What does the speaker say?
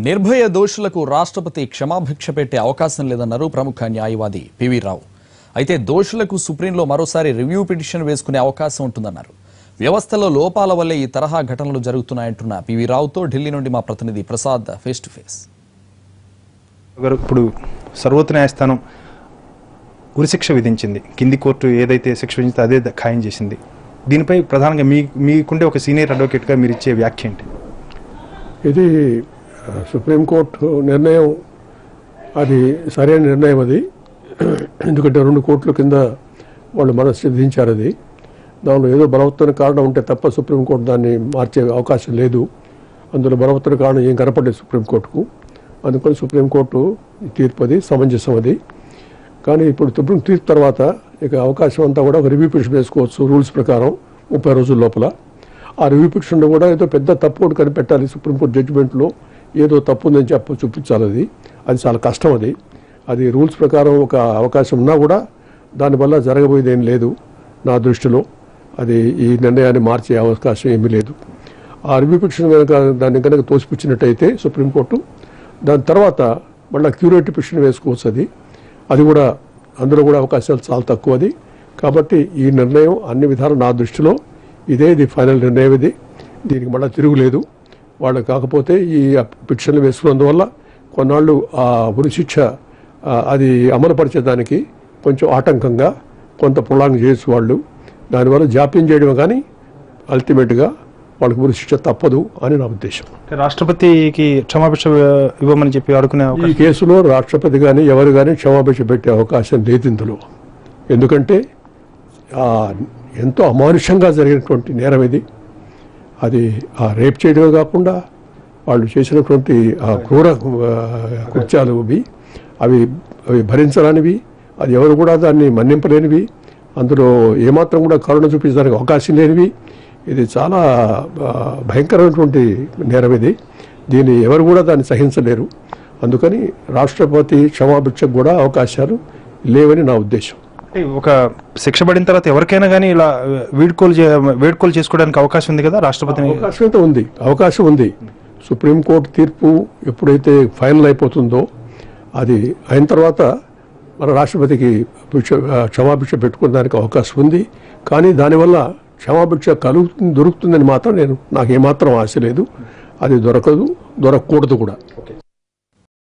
నిర్భయ దోషులకు రాష్ట్రపతి క్షమాభిక్ష పెట్టే అవకాశం లేదన్నారు ప్రముఖ న్యాయవాది పివి రావు. అయితే దోషులకు సుప్రీంలో మరోసారి రివ్యూ పిటిషన్ వేసుకునే అవకాశం ఉంటుందన్నారు. వ్యవస్థలో లోపాల వల్లే ఈ తరహా ఘటనలు జరుగుతున్నాయంటున్న పివి రావుతో ఢిల్లీ నుండి మా ప్రతినిధి ప్రసాద్ ఫేస్ టు ఫేస్. ఇప్పుడు సర్వోన్నత న్యాయస్థానం ఉరిశిక్ష విధించింది. కింది కోర్టు ఏదైతే శిక్ష విధించిందో అదే ఖాయం చేసింది. దీనిపై ప్రధానంగా మీకుండే ఒక సీనియర్ అడ్వకేట్గా మీరు ఇచ్చే వ్యాఖ్య ఏంటి? ఇది సుప్రీంకోర్టు నిర్ణయం, అది సరైన నిర్ణయం. అది ఎందుకంటే 2 కోట్ల కింద వాళ్ళు మనసు విధించారు. అది దానిలో ఏదో బలవత్తర కారణం ఉంటే తప్ప సుప్రీంకోర్టు దాన్ని మార్చే అవకాశం లేదు. అందులో బలవత్తర కారణం ఏం కనపడలేదు సుప్రీంకోర్టుకు. అందుకని సుప్రీంకోర్టు తీర్పు అది సమంజసం. అది కానీ ఇప్పుడు సుప్రీం తీర్పు తర్వాత ఇక అవకాశం అంతా కూడా ఒక రివ్యూ పిటిషన్ వేసుకోవచ్చు రూల్స్ ప్రకారం 30 రోజుల లోపల. ఆ రివ్యూ పిటిషన్లో కూడా ఏదో పెద్ద తప్పు ఒకటి కనిపెట్టాలి. సుప్రీంకోర్టు జడ్జిమెంట్లో ఏదో తప్పు ఉందని చూపించాలి. అది చాలా కష్టం. అది రూల్స్ ప్రకారం ఒక అవకాశం ఉన్నా కూడా దానివల్ల జరగబోయేది ఏం లేదు నా దృష్టిలో. అది ఈ నిర్ణయాన్ని మార్చే అవకాశం ఏమీ లేదు. ఆ రివ్యూ పిటిషన్ దాన్ని కనుక తోసిపుచ్చినట్టయితే సుప్రీంకోర్టు దాని తర్వాత మళ్ళీ క్యూరేటివ్ పిటిషన్ వేసుకోవచ్చు. అది కూడా అందులో కూడా అవకాశాలు చాలా తక్కువ. కాబట్టి ఈ నిర్ణయం అన్ని విధాలు నా దృష్టిలో ఇది ఫైనల్ నిర్ణయం. దీనికి మళ్ళీ తిరుగులేదు. వాళ్ళు కాకపోతే ఈ పిటిషన్లు వేసుకున్నందువల్ల కొన్నాళ్ళు ఆ ఉరిశిక్ష అది అమలుపరిచేదానికి కొంచెం ఆటంకంగా కొంత ప్రొలాంగ్ చేయొచ్చు వాళ్ళు. దానివల్ల జాప్యం చేయడం కానీ అల్టిమేట్గా వాళ్ళకి ఉరిశిక్ష తప్పదు అని నా ఉద్దేశం. రాష్ట్రపతికి క్షమాభిక్ష ఇవ్వమని చెప్పి అడుగునే ఈ కేసులో రాష్ట్రపతి కానీ ఎవరు కానీ క్షమాభిక్ష పెట్టే అవకాశం లేదు ఇందులో. ఎందుకంటే ఎంతో అమానుషంగా జరిగినటువంటి నేరం ఇది. అది ఆ రేప్ చేయడమే కాకుండా వాళ్ళు చేసినటువంటి ఆ క్రూర కృత్యాలు అవి భరించరానివి. అది ఎవరు కూడా దాన్ని మన్నింపలేనివి. అందులో ఏమాత్రం కూడా కరుణ చూపించడానికి అవకాశం లేనివి. ఇది చాలా భయంకరమైనటువంటి నేరం. దీన్ని ఎవరు కూడా దాన్ని సహించలేరు. అందుకని రాష్ట్రపతి క్షమాభిక్షకు కూడా అవకాశాలు లేవని నా ఉద్దేశం. ఒక శిక్ష పడిన తర్వాత ఎవరికైనా కానీ ఇలా వేడుకోలు చేసుకోవడానికి అవకాశం ఉంది కదా రాష్ట్రపతిని? అవకాశం అయితే ఉంది, అవకాశం ఉంది. సుప్రీంకోర్టు తీర్పు ఎప్పుడైతే ఫైనల్ అయిపోతుందో అది అయిన తర్వాత మన రాష్ట్రపతికి క్షమాభిక్ష పెట్టుకోవడానికి అవకాశం ఉంది. కానీ దానివల్ల క్షమాభిక్ష దొరుకుతుందని మాత్రం నాకు ఏమాత్రం ఆశ లేదు. అది దొరకకూడదు కూడా.